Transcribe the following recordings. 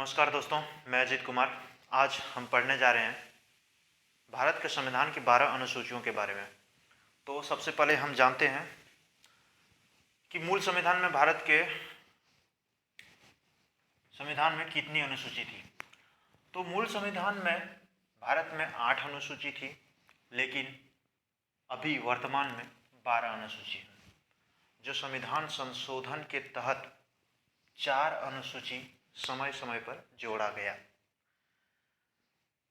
नमस्कार दोस्तों, मैं अजीत कुमार। आज हम पढ़ने जा रहे हैं भारत के संविधान की 12 अनुसूचियों के बारे में। तो सबसे पहले हम जानते हैं कि मूल संविधान में भारत के संविधान में कितनी अनुसूची थी। तो मूल संविधान में भारत में 8 अनुसूची थी, लेकिन अभी वर्तमान में 12 अनुसूची है। जो संविधान संशोधन के तहत 4 अनुसूची समय समय पर जोड़ा गया।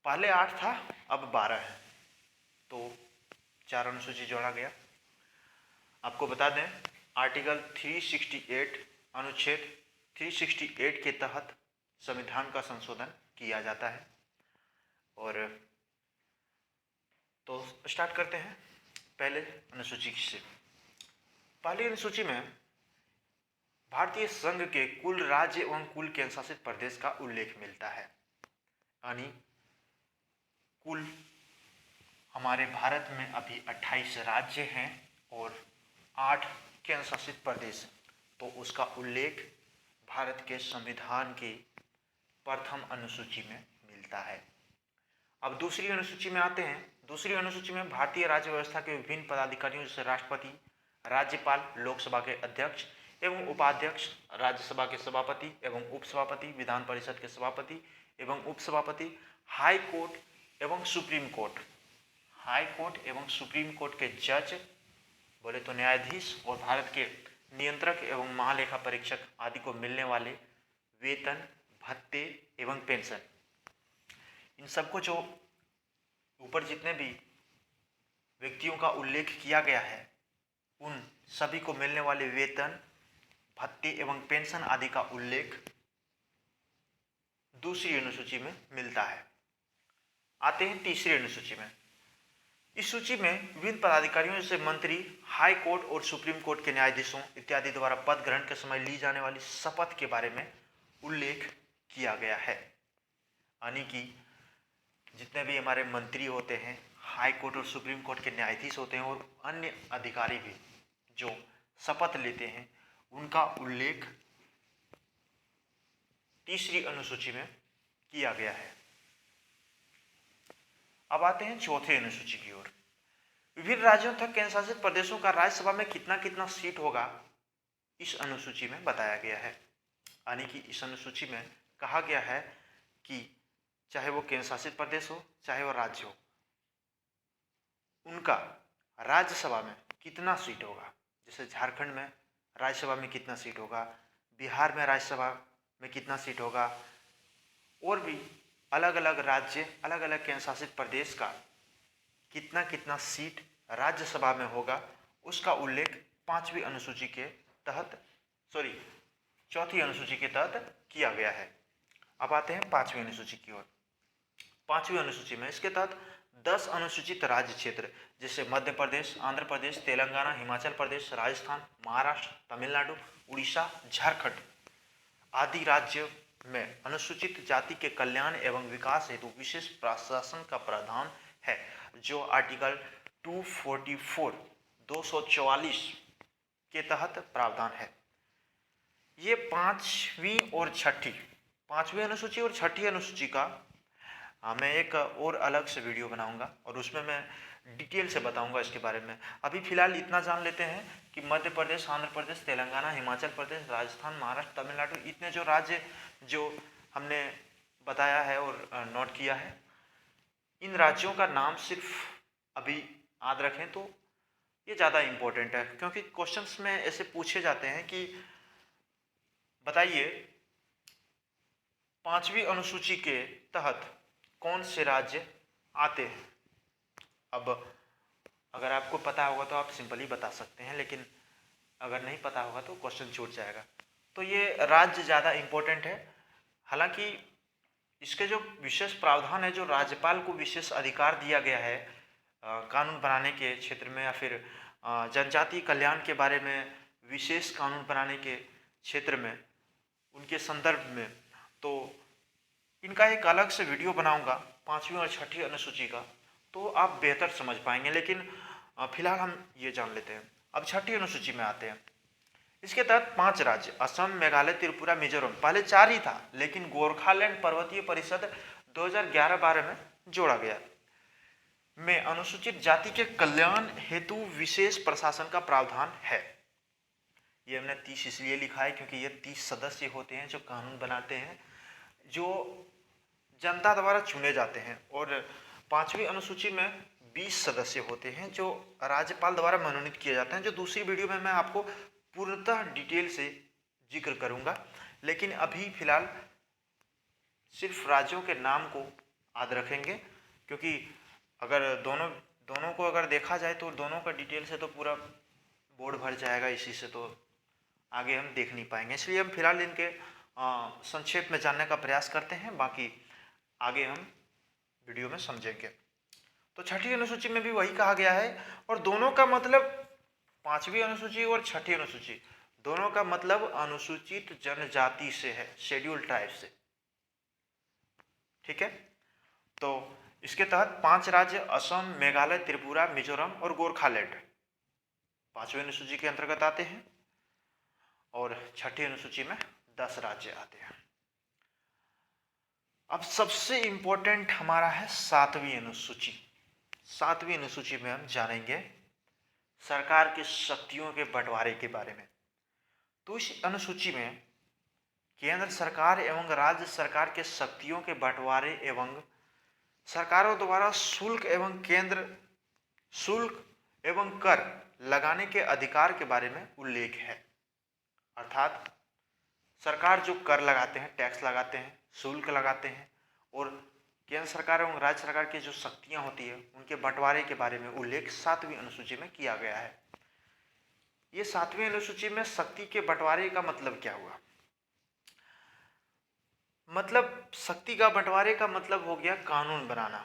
पहले 8 था, अब 12 है, तो 4 अनुसूची जोड़ा गया। आपको बता दें, आर्टिकल 368 अनुच्छेद 368 के तहत संविधान का संशोधन किया जाता है। और तो स्टार्ट करते हैं पहले अनुसूची से। पहली अनुसूची में भारतीय संघ के कुल राज्य एवं कुल केंद्र शासित प्रदेश का उल्लेख मिलता है। यानी कुल हमारे भारत में अभी 28 राज्य हैं और 8 केंद्र शासित प्रदेश, तो उसका उल्लेख भारत के संविधान की प्रथम अनुसूची में मिलता है। अब दूसरी अनुसूची में आते हैं। दूसरी अनुसूची में भारतीय राज्य व्यवस्था के विभिन्न पदाधिकारियों जैसे राष्ट्रपति, राज्यपाल, लोकसभा के अध्यक्ष एवं उपाध्यक्ष, राज्यसभा के सभापति एवं उपसभापति, विधान परिषद के सभापति एवं उपसभापति, हाई कोर्ट एवं सुप्रीम कोर्ट, हाई कोर्ट एवं सुप्रीम कोर्ट के जज बोले तो न्यायाधीश, और भारत के नियंत्रक एवं महालेखा परीक्षक आदि को मिलने वाले वेतन, भत्ते एवं पेंशन, इन सबको जो ऊपर जितने भी व्यक्तियों का उल्लेख किया गया है, उन सभी को मिलने वाले वेतन, भत्ते एवं पेंशन आदि का उल्लेख दूसरी अनुसूची में मिलता है। आते हैं तीसरी अनुसूची में। इस सूची में विभिन्न पदाधिकारियों जैसे मंत्री, हाई कोर्ट और सुप्रीम कोर्ट के न्यायाधीशों इत्यादि द्वारा पद ग्रहण के समय ली जाने वाली शपथ के बारे में उल्लेख किया गया है। यानी कि जितने भी हमारे मंत्री होते हैं, हाई कोर्ट और सुप्रीम कोर्ट के न्यायाधीश होते हैं और अन्य अधिकारी भी जो शपथ लेते हैं, उनका उल्लेख तीसरी अनुसूची में किया गया है। अब आते हैं चौथी अनुसूची की ओर। विभिन्न राज्यों तथा केंद्र शासित प्रदेशों का राज्यसभा में कितना कितना सीट होगा, इस अनुसूची में बताया गया है। यानी कि इस अनुसूची में कहा गया है कि चाहे वो केंद्र शासित प्रदेश हो, चाहे वो राज्य हो, उनका राज्यसभा में कितना सीट होगा। जैसे झारखंड में राज्यसभा में कितना सीट होगा, बिहार में राज्यसभा में कितना सीट होगा, और भी अलग अलग राज्य, अलग अलग केंद्र शासित प्रदेश का कितना कितना सीट राज्यसभा में होगा, उसका उल्लेख पांचवी अनुसूची के तहत चौथी अनुसूची के तहत किया गया है। अब आते हैं पांचवी अनुसूची की ओर। पांचवी अनुसूची में इसके तहत 10 अनुसूचित राज्य क्षेत्र जैसे मध्य प्रदेश, आंध्र प्रदेश, तेलंगाना, हिमाचल प्रदेश, राजस्थान, महाराष्ट्र, तमिलनाडु, उड़ीसा, झारखंड आदि राज्य में अनुसूचित जाति के कल्याण एवं विकास हेतु विशेष प्रशासन का प्रावधान है, जो आर्टिकल 244 के तहत प्रावधान है। ये पांचवी अनुसूची और छठी अनुसूची का मैं एक और अलग से वीडियो बनाऊंगा और उसमें मैं डिटेल से बताऊंगा इसके बारे में। अभी फिलहाल इतना जान लेते हैं कि मध्य प्रदेश, आंध्र प्रदेश, तेलंगाना, हिमाचल प्रदेश, राजस्थान, महाराष्ट्र, तमिलनाडु, इतने जो राज्य जो हमने बताया है और नोट किया है, इन राज्यों का नाम सिर्फ अभी याद रखें तो ये ज़्यादा इम्पोर्टेंट है, क्योंकि क्वेश्चंस में ऐसे पूछे जाते हैं कि बताइए पांचवी अनुसूची के तहत कौन से राज्य आते हैं। अब अगर आपको पता होगा तो आप सिंपली बता सकते हैं, लेकिन अगर नहीं पता होगा तो क्वेश्चन छूट जाएगा। तो ये राज्य ज़्यादा इम्पोर्टेंट है। हालांकि इसके जो विशेष प्रावधान है, जो राज्यपाल को विशेष अधिकार दिया गया है कानून बनाने के क्षेत्र में, या फिर जनजाति कल्याण के बारे में विशेष कानून बनाने के क्षेत्र में, उनके संदर्भ में, तो इनका एक अलग से वीडियो बनाऊंगा पांचवी और छठी अनुसूची का, तो आप बेहतर समझ पाएंगे। लेकिन फिलहाल हम ये जान लेते हैं। अब छठी अनुसूची में आते हैं। इसके तहत 5 राज्य असम, मेघालय, त्रिपुरा, मिजोरम, पहले 4 ही था, लेकिन गोरखालैंड पर्वतीय परिषद 2011-12 में जोड़ा गया। में अनुसूचित जाति के कल्याण हेतु विशेष प्रशासन का प्रावधान है। ये हमने 30 इसलिए लिखा है क्योंकि ये 30 सदस्य होते हैं जो कानून बनाते हैं, जो जनता द्वारा चुने जाते हैं। और 5वीं अनुसूची में 20 सदस्य होते हैं जो राज्यपाल द्वारा मनोनीत किए जाते हैं, जो दूसरी वीडियो में मैं आपको पूर्णतः डिटेल से जिक्र करूंगा। लेकिन अभी फिलहाल सिर्फ राज्यों के नाम को याद रखेंगे, क्योंकि अगर दोनों को अगर देखा जाए तो दोनों का डिटेल से तो पूरा बोर्ड भर जाएगा, इसी से तो आगे हम देख नहीं पाएंगे। इसलिए हम फिलहाल इनके संक्षेप में जानने का प्रयास करते हैं, बाकी आगे हम वीडियो में समझेंगे। तो 6ठी अनुसूची में भी वही कहा गया है, और दोनों का मतलब 5वीं अनुसूची और 6ठी अनुसूची दोनों का मतलब अनुसूचित जनजाति से है, शेड्यूल ट्राइब से। ठीक है, तो इसके तहत 5 राज्य असम, मेघालय, त्रिपुरा, मिजोरम और गोरखालैंड 5वीं अनुसूची के अंतर्गत आते हैं, और 6ठी अनुसूची में 10 राज्य आते हैं। अब सबसे इंपॉर्टेंट हमारा है 7वीं अनुसूची। 7वीं अनुसूची में हम जानेंगे सरकार की शक्तियों के बंटवारे के बारे में। तो इस अनुसूची में केंद्र सरकार एवं राज्य सरकार के शक्तियों के बंटवारे एवं सरकारों द्वारा शुल्क एवं कर लगाने के अधिकार के बारे में उल्लेख है। अर्थात सरकार जो कर लगाते हैं, टैक्स लगाते हैं, शुल्क लगाते हैं, और केंद्र सरकार एवं राज्य सरकार की जो शक्तियां होती है उनके बंटवारे के बारे में उल्लेख 7वीं अनुसूची में किया गया है। ये 7वीं अनुसूची में शक्ति के बंटवारे का मतलब क्या हुआ? मतलब शक्ति का बंटवारे का मतलब हो गया कानून बनाना।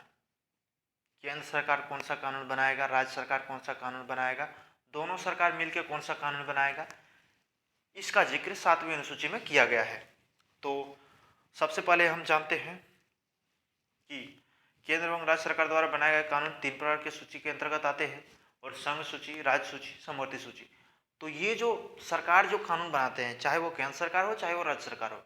केंद्र सरकार कौन सा कानून बनाएगा, राज्य सरकार कौन सा कानून बनाएगा, दोनों सरकार मिलकर कौन सा कानून बनाएगा, इसका जिक्र 7वीं अनुसूची में किया गया है। तो सबसे पहले हम जानते हैं कि केंद्र एवं राज्य सरकार द्वारा बनाए गए कानून 3 प्रकार के सूची के अंतर्गत आते हैं, और संघ सूची, राज्य सूची, समवर्ती सूची। तो ये जो सरकार जो कानून बनाते हैं, चाहे वो केंद्र सरकार हो चाहे वो राज्य सरकार हो,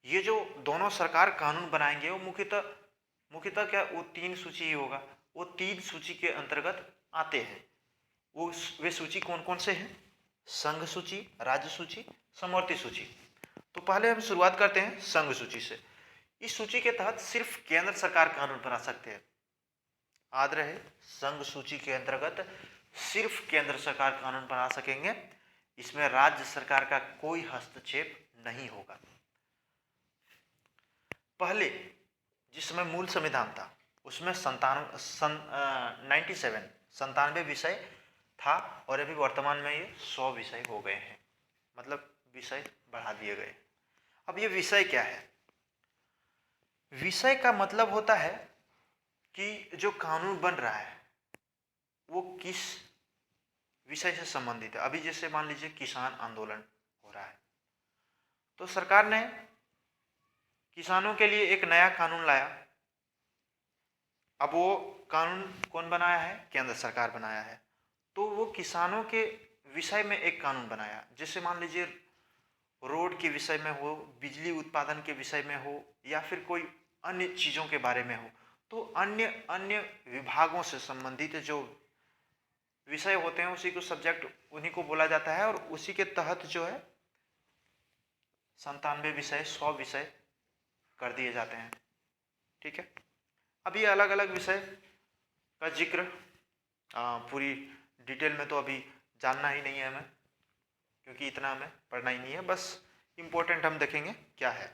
ये जो दोनों सरकार कानून बनाएंगे वो मुख्यतः क्या वो 3 सूची ही होगा। वो 3 सूची के अंतर्गत आते हैं। वे सूची कौन कौन से हैं? संघ सूची, राज्य सूची, समवर्ती सूची। तो पहले हम शुरुआत करते हैं संघ सूची से। इस सूची के तहत सिर्फ केंद्र सरकार कानून बना सकते हैं। याद रहे, संघ सूची के अंतर्गत सिर्फ केंद्र सरकार कानून बना सकेंगे, इसमें राज्य सरकार का कोई हस्तक्षेप नहीं होगा। पहले जिस समय मूल संविधान था उसमें 97 विषय था, और अभी वर्तमान में ये 100 विषय हो गए हैं, मतलब विषय बढ़ा दिए गए। अब ये विषय क्या है? विषय का मतलब होता है कि जो कानून बन रहा है वो किस विषय से संबंधित है। अभी जैसे मान लीजिए किसान आंदोलन हो रहा है, तो सरकार ने किसानों के लिए एक नया कानून लाया। अब वो कानून कौन बनाया है? केंद्र सरकार बनाया है। तो वो किसानों के विषय में एक कानून बनाया, जैसे मान लीजिए रोड के विषय में हो, बिजली उत्पादन के विषय में हो, या फिर कोई अन्य चीज़ों के बारे में हो। तो अन्य विभागों से संबंधित जो विषय होते हैं उसी को सब्जेक्ट उन्हीं को बोला जाता है, और उसी के तहत जो है 97 विषय 100 विषय कर दिए जाते हैं। ठीक है, अभी अलग अलग विषय का जिक्र पूरी डिटेल में तो अभी जानना ही नहीं है हमें, क्योंकि इतना हमें पढ़ना ही नहीं है, बस इम्पोर्टेंट हम देखेंगे क्या है।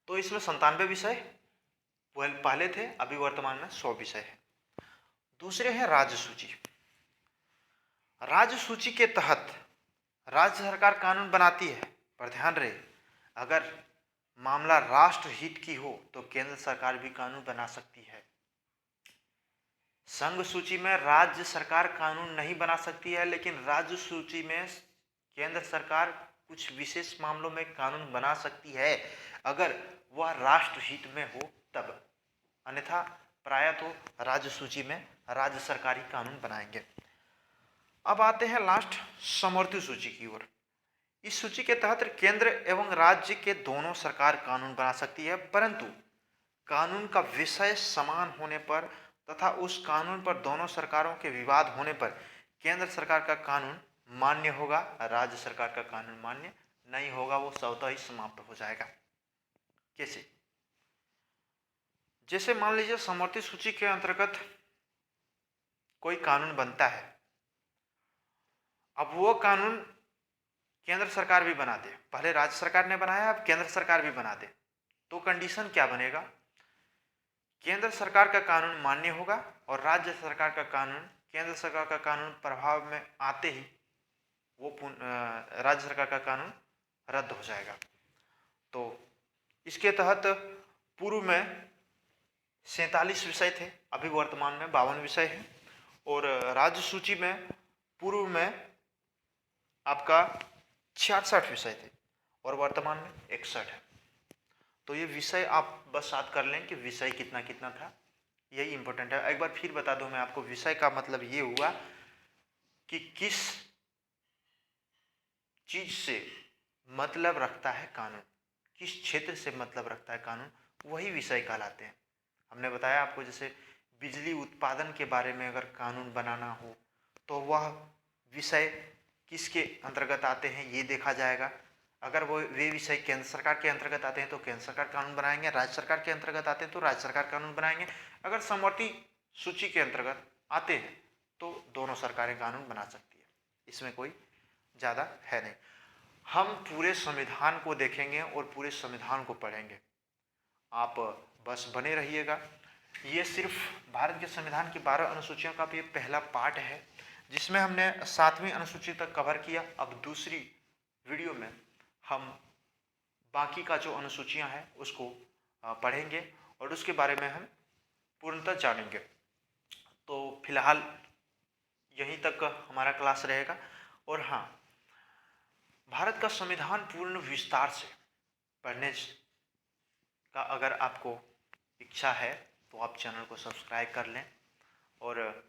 तो इसमें 97 विषय पहले थे, अभी वर्तमान में 100 विषय है। दूसरे हैं राज्य सूची। राज्य सूची के तहत राज्य सरकार कानून बनाती है, पर ध्यान रहे अगर मामला राष्ट्र हित की हो तो केंद्र सरकार भी कानून बना सकती है। संघ सूची में राज्य सरकार कानून नहीं बना सकती है, लेकिन राज्य सूची में केंद्र सरकार कुछ विशेष मामलों में कानून बना सकती है अगर वह राष्ट्र हित में हो तब, अन्यथा प्रायः तो राज्य सूची में राज्य सरकारी कानून बनाएंगे। अब आते हैं लास्ट समवर्ती सूची की ओर। इस सूची के तहत केंद्र एवं राज्य के दोनों सरकार कानून बना सकती है, परंतु कानून का विषय समान होने पर तथा उस कानून पर दोनों सरकारों के विवाद होने पर केंद्र सरकार का कानून मान्य होगा, राज्य सरकार का कानून मान्य नहीं होगा, वो स्वतः ही समाप्त हो जाएगा। कैसे? जैसे मान लीजिए समवर्ती सूची के अंतर्गत कोई कानून बनता है, अब वो कानून केंद्र सरकार भी बना दे, पहले राज्य सरकार ने बनाया, अब केंद्र सरकार भी बना दे, तो कंडीशन क्या बनेगा? केंद्र सरकार का कानून मान्य होगा और राज्य सरकार का कानून, केंद्र सरकार का कानून प्रभाव में आते ही वो राज्य सरकार का कानून रद्द हो जाएगा। तो इसके तहत पूर्व में 47 विषय थे, अभी वर्तमान में 52 विषय हैं, और राज्य सूची में पूर्व में आपका 66 विषय थे और वर्तमान में 61 है। तो ये विषय आप बस याद कर लें कि विषय कितना कितना था, यही इंपॉर्टेंट है। एक बार फिर बता दूं मैं आपको, विषय का मतलब ये हुआ कि किस चीज से मतलब रखता है कानून, किस क्षेत्र से मतलब रखता है कानून, वही विषय कहलाते हैं। हमने बताया आपको, जैसे बिजली उत्पादन के बारे में अगर कानून बनाना हो तो वह विषय किसके अंतर्गत आते हैं ये देखा जाएगा। अगर वे विषय केंद्र सरकार के अंतर्गत आते हैं तो केंद्र सरकार कानून बनाएंगे, राज्य सरकार के अंतर्गत आते हैं तो राज्य सरकार कानून बनाएंगे। अगर समवर्ती सूची के अंतर्गत आते हैं तो दोनों सरकारें कानून बना सकती है, इसमें कोई ज़्यादा है नहीं। हम पूरे संविधान को देखेंगे और पूरे संविधान को पढ़ेंगे, आप बस बने रहिएगा। ये सिर्फ भारत के संविधान की 12 अनुसूचियों का भी पहला पार्ट है, जिसमें हमने 7वीं अनुसूची तक कवर किया। अब दूसरी वीडियो में हम बाकी का जो अनुसूचियां हैं उसको पढ़ेंगे और उसके बारे में हम पूर्णतः जानेंगे। तो फिलहाल यहीं तक हमारा क्लास रहेगा। और हाँ, भारत का संविधान पूर्ण विस्तार से पढ़ने का अगर आपको इच्छा है तो आप चैनल को सब्सक्राइब कर लें, और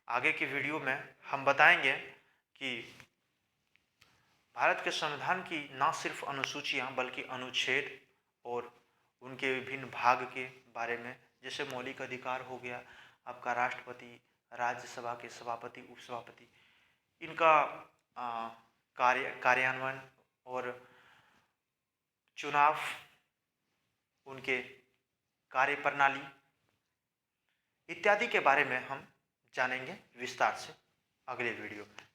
आगे की वीडियो में हम बताएंगे कि भारत के संविधान की न सिर्फ अनुसूचियां बल्कि अनुच्छेद और उनके विभिन्न भाग के बारे में, जैसे मौलिक अधिकार हो गया, आपका राष्ट्रपति, राज्यसभा के सभापति, उपसभापति, इनका कार्यान्वयन और चुनाव, उनके कार्य प्रणाली इत्यादि के बारे में हम जानेंगे विस्तार से अगले वीडियो में।